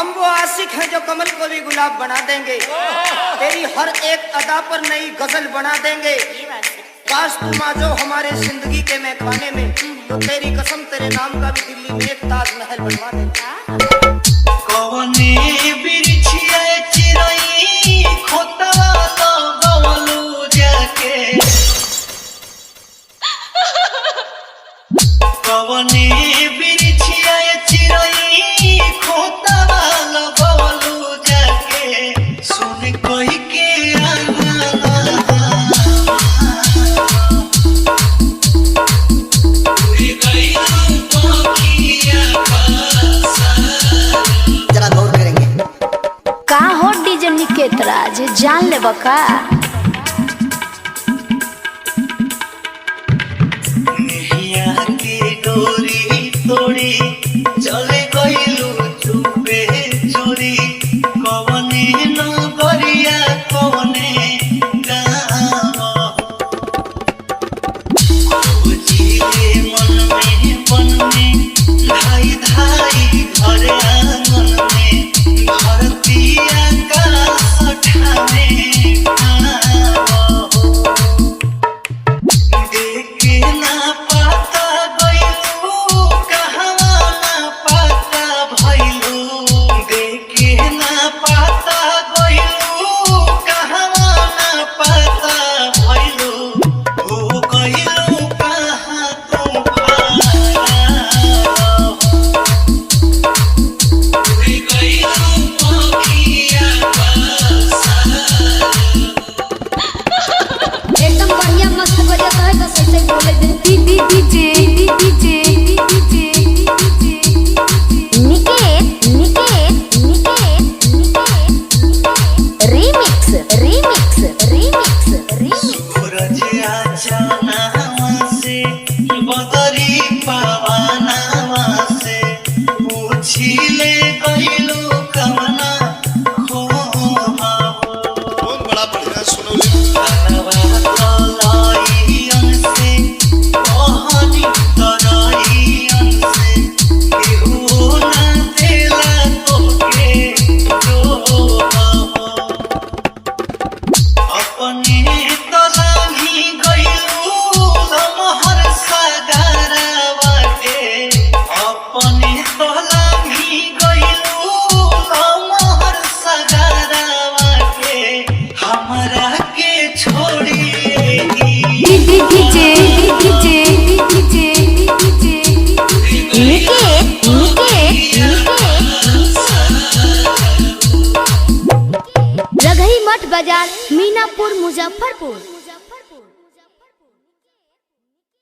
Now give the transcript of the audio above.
हम वो आशिक हैं जो कमल को भी गुलाब बना देंगे, तेरी हर एक अदा पर नई गजल बना देंगे। काश तुम आ जाओ हमारे जिंदगी के महकाने में, तो तेरी कसम तेरे नाम का भी दिल्ली में एक ताजमहल बनवा देंगे। कवने बिरछिया चिरई खोतवा लगवलू जाके, कवने बिरछिया चिरई खोतवा लगवलू जाके, सुन कोई के निकेतराज जान ले बका नैया के डोरी तोड़ी चले गइलू चुपे चोरी, कवने नगरिया कवने गाँव खोजिले मन में धाई धाई घर आंगन में, धरतिया बदरी पवनवा से पूछिले गइलू कवना खो बहुत बड़ा बढ़िया सुनौली बाजार मीनापुर मुजफ्फरपुर।